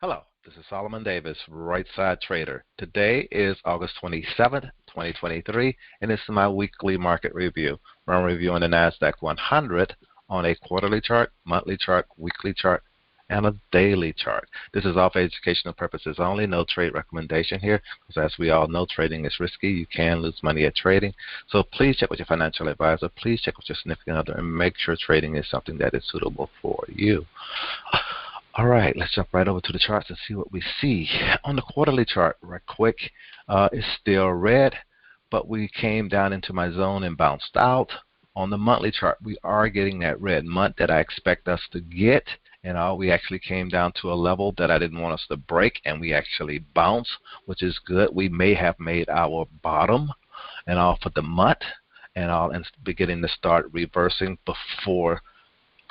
Hello, this is Solomon Davis, Right Side Trader. Today is August 27th, 2023, and this is my weekly market review, where I'm reviewing the Nasdaq 100 on a quarterly chart, monthly chart, weekly chart, and a daily chart. This is all for educational purposes only, no trade recommendation here, because as we all know, trading is risky. You can lose money at trading. So please check with your financial advisor. Please check with your significant other and make sure trading is something that is suitable for you. All right, let's jump right over to the charts and see what we see. On the quarterly chart, right quick, it's still red, but we came down into my zone and bounced out. On the monthly chart, we are getting that red month that I expect us to get, and we actually came down to a level that I didn't want us to break, and we actually bounced, which is good. We may have made our bottom and all for the month, and beginning to start reversing before,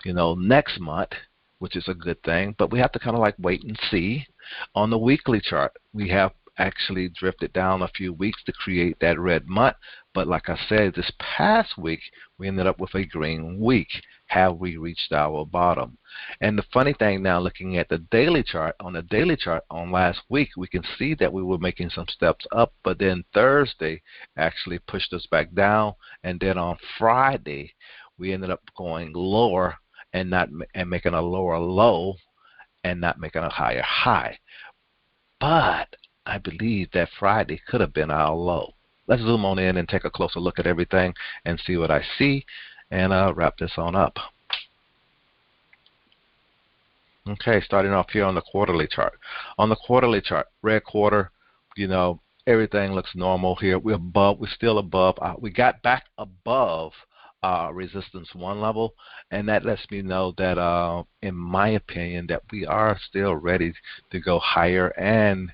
next month, which is a good thing, but we have to kind of like wait and see. On the weekly chart, we have actually drifted down a few weeks to create that red month, but like I said, this past week, we ended up with a green week. Have we reached our bottom? And the funny thing now, looking at the daily chart, on last week, we can see that we were making some steps up, but then Thursday actually pushed us back down, and then on Friday, we ended up going lower and making a lower low and not making a higher high. But I believe that Friday could have been our low. Let's zoom on in and take a closer look at everything and see what I see, and wrap this on up. Okay, starting off here on the quarterly chart. On the quarterly chart, red quarter, everything looks normal here. We're still above. We got back above resistance 1 level, and that lets me know that in my opinion that we are still ready to go higher and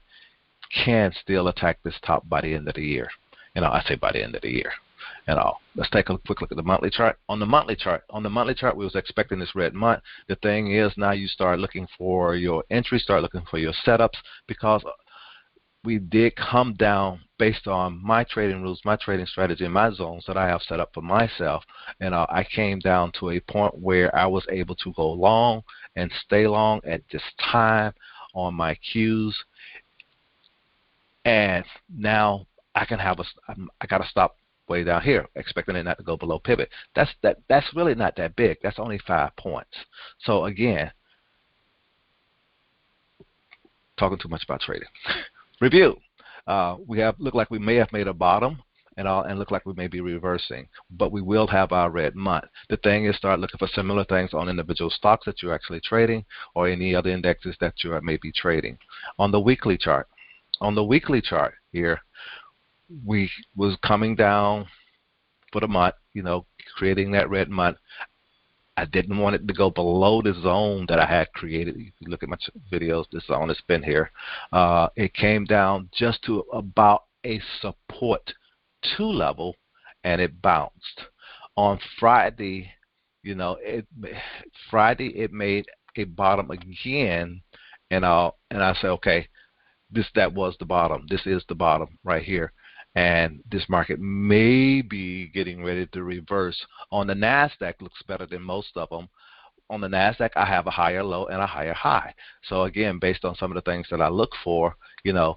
can still attack this top by the end of the year. I say by the end of the year. Let's take a quick look at the monthly chart. On the monthly chart, we was expecting this red month. The thing is, now you start looking for your entry, start looking for your setups, because we did come down based on my trading rules, my trading strategy, and my zones that I have set up for myself. And I came down to a point where I was able to go long and stay long at this time on my cues. And now I can have I got to stop way down here, expecting it not to go below pivot. That's really not that big. That's only 5 points. So again, talking too much about trading. Review. We look like we may have made a bottom and look like we may be reversing, but we will have our red month. The thing is, start looking for similar things on individual stocks that you're actually trading or any other indexes that you may be trading. On the weekly chart, here, we was coming down for the month, creating that red month. I didn't want it to go below the zone that I had created. If you look at my videos, this zone has been here. It came down just to about a support 2 level, and it bounced. On Friday, it made a bottom again, and I said, okay, that was the bottom. This is the bottom right here. And this market may be getting ready to reverse. On the Nasdaq, looks better than most of them. On the Nasdaq, I have a higher low and a higher high. So again, based on some of the things that I look for, the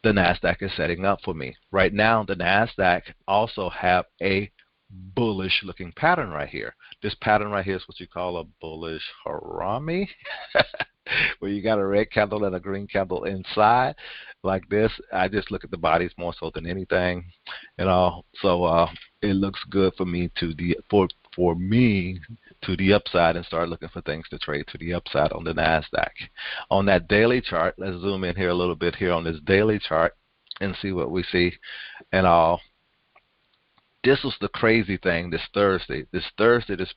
Nasdaq is setting up for me. Right now, the Nasdaq also have a bullish looking pattern right here. This pattern right here is what you call a bullish harami, where you got a red candle and a green candle inside like this. I just look at the bodies more so than anything, so it looks good for me for me to the upside, and start looking for things to trade to the upside on the Nasdaq. On that daily chart, let's zoom in here a little bit here on this daily chart and see what we see. And this was the crazy thing this Thursday. This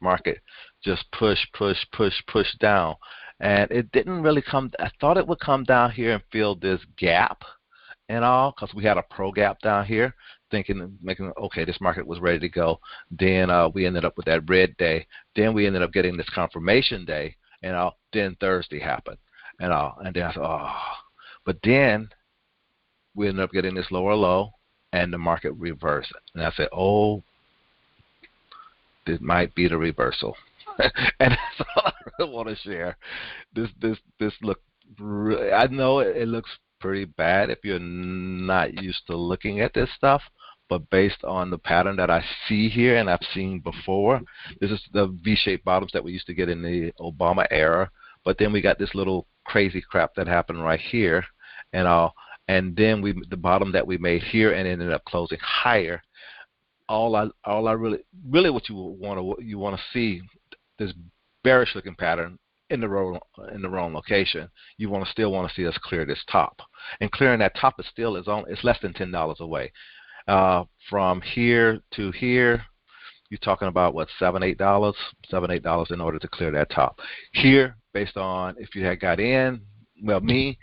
market just pushed down. And it didn't really come. I thought it would come down here and fill this gap because we had a pro gap down here, making, okay, this market was ready to go. Then we ended up with that red day. Then we ended up getting this confirmation day, and then Thursday happened, and then I thought, but then we ended up getting this lower low, and the market reversed. And I said, oh, this might be the reversal. And that's all I really want to share. This looked I know it looks pretty bad if you're not used to looking at this stuff, but based on the pattern that I see here and I've seen before, this is the V-shaped bottoms that we used to get in the Obama era. But then we got this little crazy crap that happened right here, and all, and then the bottom that we made here and ended up closing higher. All I really what you want to see this bearish looking pattern in the wrong location. You still want to see us clear this top, and clearing that top is less than $10 away. From here to here, you're talking about what, $7-8, $7-8 in order to clear that top. Here, based on if you had got in, well, me,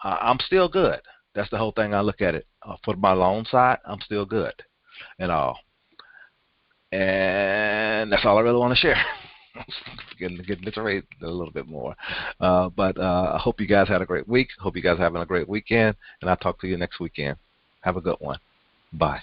I'm still good. That's the whole thing. I look at it for my long side. I'm still good and all, and that's all I really want to share. getting this rate a little bit more, but I hope you guys had a great week. Hope you guys are having a great weekend, and I'll talk to you next weekend. Have a good one. Bye.